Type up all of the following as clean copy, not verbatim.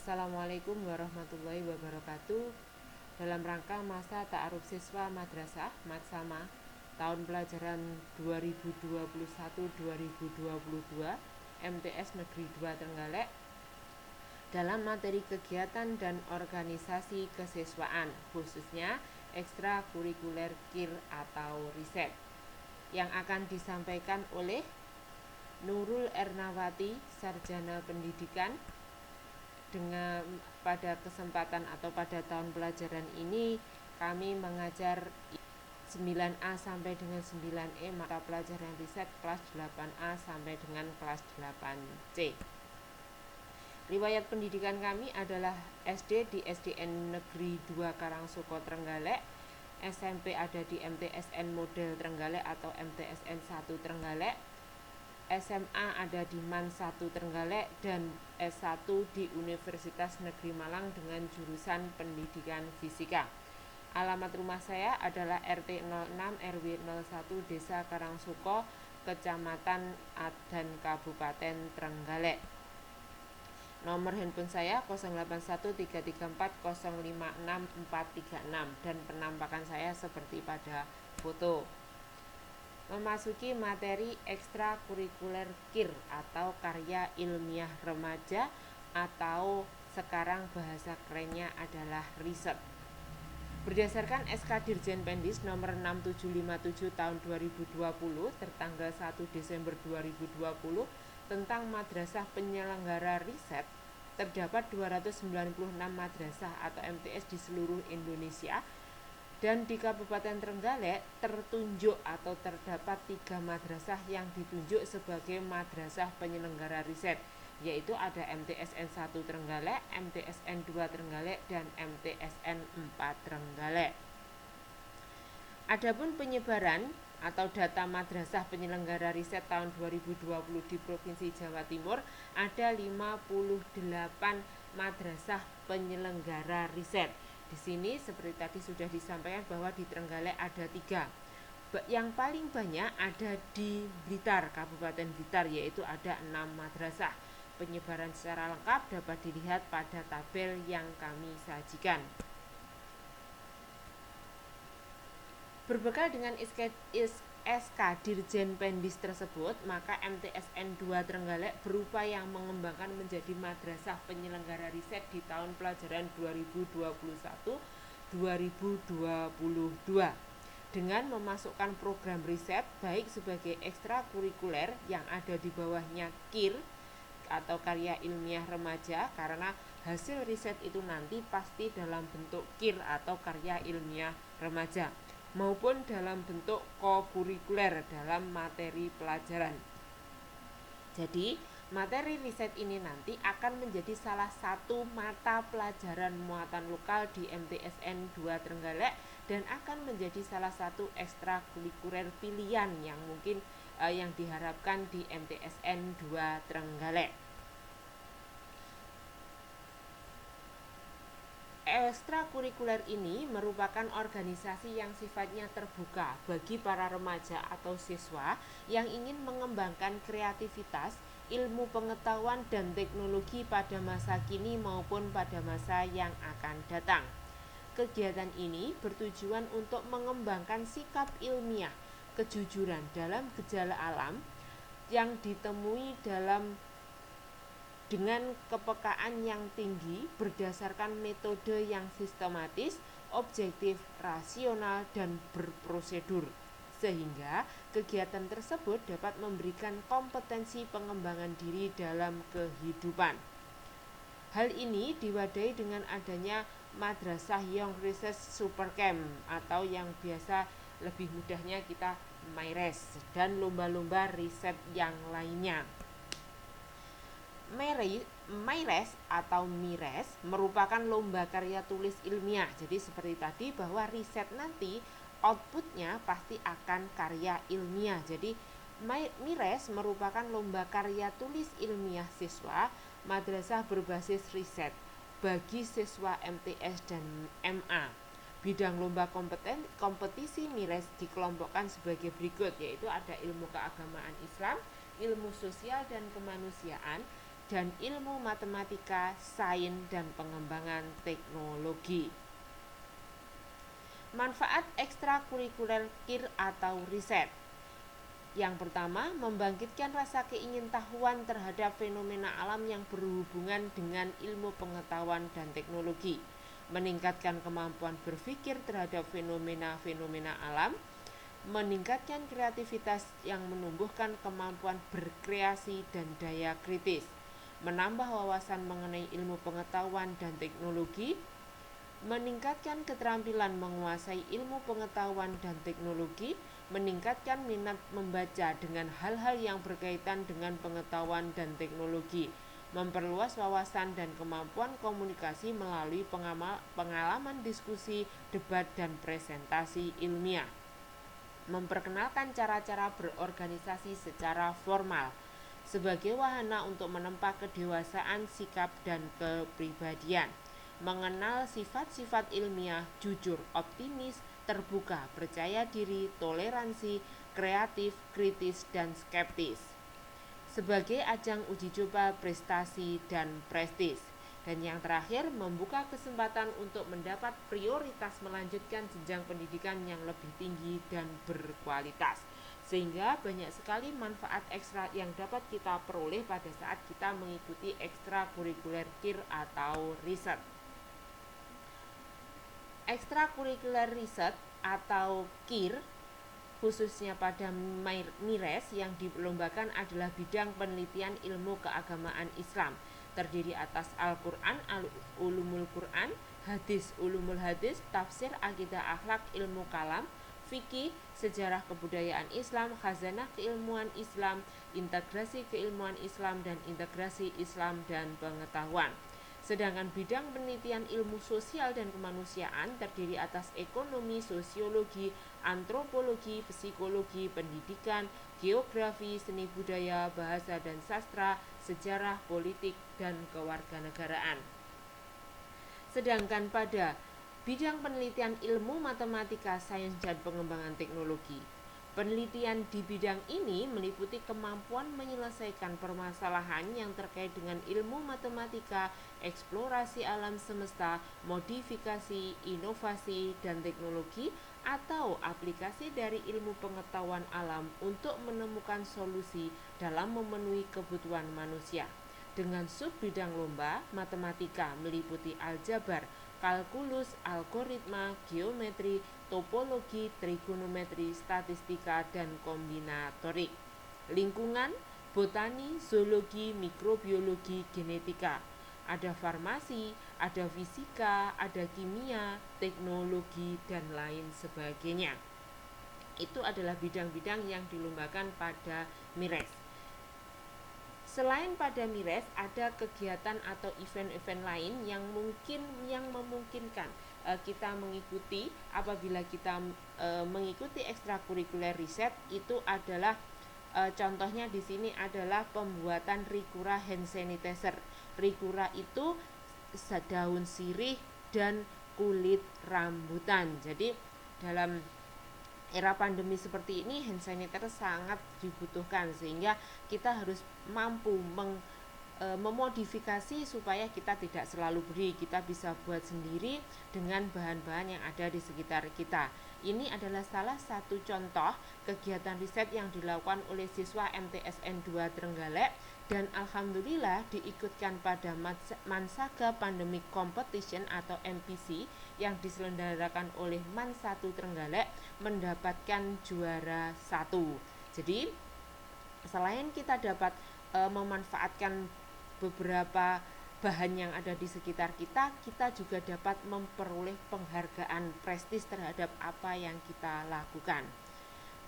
Assalamualaikum warahmatullahi wabarakatuh. Dalam rangka masa ta'aruf siswa madrasah Matsama tahun pelajaran 2021-2022 MTS Negeri 2 Trenggalek dalam materi kegiatan dan organisasi kesiswaan, khususnya ekstrakurikuler KIR atau riset, yang akan disampaikan oleh Nurul Ernawati, Sarjana Pendidikan. Dengan pada kesempatan atau pada tahun pelajaran ini kami mengajar 9A sampai dengan 9E mata pelajaran riset kelas 8A sampai dengan kelas 8C. Riwayat pendidikan kami adalah SD di SDN Negeri 2 Karangsuko Trenggalek, SMP ada di MTSN Model Trenggalek atau MTSN 1 Trenggalek, SMA ada di MAN 1 Trenggalek, dan S1 di Universitas Negeri Malang dengan jurusan Pendidikan Fisika. Alamat rumah saya adalah RT 06 RW 01 Desa Karangsuko, Kecamatan Adan, Kabupaten Trenggalek. Nomor handphone saya 081334056436 dan penampakan saya seperti pada foto. Memasuki materi ekstrakurikuler KIR atau karya ilmiah remaja, atau sekarang bahasa kerennya adalah riset. Berdasarkan SK Dirjen Pendis nomor 6757 tahun 2020 tertanggal 1 Desember 2020 tentang madrasah penyelenggara riset, terdapat 296 madrasah atau MTS di seluruh Indonesia. Dan di Kabupaten Trenggalek tertunjuk atau terdapat 3 madrasah yang ditunjuk sebagai madrasah penyelenggara riset, yaitu ada MTSN 1 Trenggalek, MTSN 2 Trenggalek, dan MTSN 4 Trenggalek. Adapun penyebaran atau data madrasah penyelenggara riset tahun 2020 di Provinsi Jawa Timur ada 58 madrasah penyelenggara riset. Di sini seperti tadi sudah disampaikan bahwa di Trenggalek ada 3. Yang paling banyak ada di Blitar, Kabupaten Blitar, yaitu ada 6 madrasah. Penyebaran secara lengkap dapat dilihat pada tabel yang kami sajikan. Berbekal dengan SK Dirjen Pendis tersebut, maka MTSN 2 Trenggalek berupaya mengembangkan menjadi madrasah penyelenggara riset di tahun pelajaran 2021-2022 dengan memasukkan program riset baik sebagai ekstrakurikuler yang ada di bawahnya KIR atau karya ilmiah remaja, karena hasil riset itu nanti pasti dalam bentuk KIR atau karya ilmiah remaja, maupun dalam bentuk kokurikuler dalam materi pelajaran. Jadi, materi riset ini nanti akan menjadi salah satu mata pelajaran muatan lokal di MTSN 2 Trenggalek dan akan menjadi salah satu ekstrakurikuler pilihan yang mungkin yang diharapkan di MTSN 2 Trenggalek. Ekstrakurikuler ini merupakan organisasi yang sifatnya terbuka bagi para remaja atau siswa yang ingin mengembangkan kreativitas, ilmu pengetahuan dan teknologi pada masa kini maupun pada masa yang akan datang. Kegiatan ini bertujuan untuk mengembangkan sikap ilmiah, kejujuran dalam gejala alam yang ditemui dengan kepekaan yang tinggi berdasarkan metode yang sistematis, objektif, rasional, dan berprosedur, sehingga kegiatan tersebut dapat memberikan kompetensi pengembangan diri dalam kehidupan. Hal ini diwadahi dengan adanya Madrasah Young Research Supercamp atau yang biasa lebih mudahnya kita MyRes, dan lomba-lomba riset yang lainnya. MyRes atau MIRES merupakan lomba karya tulis ilmiah. Jadi seperti tadi bahwa riset nanti outputnya pasti akan karya ilmiah. Jadi MIRES merupakan lomba karya tulis ilmiah siswa madrasah berbasis riset bagi siswa MTS dan MA. Bidang lomba kompetisi MIRES dikelompokkan sebagai berikut, yaitu ada ilmu keagamaan Islam, ilmu sosial dan kemanusiaan, dan ilmu matematika, sains, dan pengembangan teknologi. Manfaat ekstrakurikuler KIR atau riset. Yang pertama, membangkitkan rasa keingintahuan terhadap fenomena alam yang berhubungan dengan ilmu pengetahuan dan teknologi, meningkatkan kemampuan berpikir terhadap fenomena-fenomena alam, meningkatkan kreativitas yang menumbuhkan kemampuan berkreasi dan daya kritis, menambah wawasan mengenai ilmu pengetahuan dan teknologi, meningkatkan keterampilan menguasai ilmu pengetahuan dan teknologi, meningkatkan minat membaca dengan hal-hal yang berkaitan dengan pengetahuan dan teknologi, memperluas wawasan dan kemampuan komunikasi melalui pengalaman diskusi, debat, dan presentasi ilmiah, memperkenalkan cara-cara berorganisasi secara formal sebagai wahana untuk menempa kedewasaan sikap dan kepribadian, mengenal sifat-sifat ilmiah, jujur, optimis, terbuka, percaya diri, toleransi, kreatif, kritis, dan skeptis, sebagai ajang uji coba prestasi dan prestis. Dan yang terakhir, membuka kesempatan untuk mendapat prioritas melanjutkan jenjang pendidikan yang lebih tinggi dan berkualitas. Sehingga banyak sekali manfaat ekstra yang dapat kita peroleh pada saat kita mengikuti ekstrakurikuler KIR atau riset. Ekstrakurikuler riset atau KIR khususnya pada MIRES yang dilombakan adalah bidang penelitian ilmu keagamaan Islam, terdiri atas Al-Quran, Ulumul Quran, Hadis, Ulumul Hadis, Tafsir, Akidah, Akhlak, Ilmu Kalam, Fikih, Sejarah Kebudayaan Islam, Khazanah Keilmuan Islam, Integrasi Keilmuan Islam, dan Integrasi Islam dan Pengetahuan. Sedangkan bidang penelitian ilmu sosial dan kemanusiaan terdiri atas ekonomi, sosiologi, antropologi, psikologi, pendidikan, geografi, seni budaya, bahasa dan sastra, sejarah, politik, dan kewarganegaraan. Sedangkan pada bidang penelitian ilmu matematika, sains, dan pengembangan teknologi, penelitian di bidang ini meliputi kemampuan menyelesaikan permasalahan yang terkait dengan ilmu matematika, eksplorasi alam semesta, modifikasi, inovasi, dan teknologi, atau aplikasi dari ilmu pengetahuan alam untuk menemukan solusi dalam memenuhi kebutuhan manusia. Dengan sub bidang lomba, matematika meliputi aljabar, kalkulus, algoritma, geometri, topologi, trigonometri, statistika, dan kombinatorik. Lingkungan, botani, zoologi, mikrobiologi, genetika. Ada farmasi, ada fisika, ada kimia, teknologi, dan lain sebagainya. Itu adalah bidang-bidang yang dilombakan pada MIRES. Selain pada MIRES, ada kegiatan atau event-event lain yang memungkinkan kita mengikuti apabila kita mengikuti ekstrakurikuler riset. Itu adalah contohnya di sini adalah pembuatan Ricura hand sanitizer. Ricura itu daun sirih dan kulit rambutan. Jadi dalam era pandemi seperti ini hand sanitizer sangat dibutuhkan, sehingga kita harus mampu memodifikasi supaya kita tidak selalu beli, kita bisa buat sendiri dengan bahan-bahan yang ada di sekitar kita. Ini adalah salah satu contoh kegiatan riset yang dilakukan oleh siswa MTSN 2 Trenggalek, dan alhamdulillah diikutkan pada Mansaga Pandemic Competition atau MPC yang diselenggarakan oleh Man 1 Trenggalek, mendapatkan juara 1. Jadi selain kita dapat memanfaatkan beberapa bahan yang ada di sekitar kita, kita juga dapat memperoleh penghargaan prestis terhadap apa yang kita lakukan.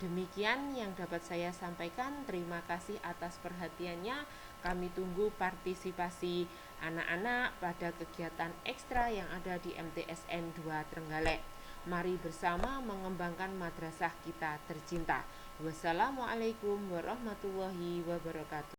Demikian yang dapat saya sampaikan. Terima kasih atas perhatiannya. Kami tunggu partisipasi anak-anak pada kegiatan ekstra yang ada di MTSN 2 Trenggalek. Mari bersama mengembangkan madrasah kita tercinta. Wassalamualaikum warahmatullahi wabarakatuh.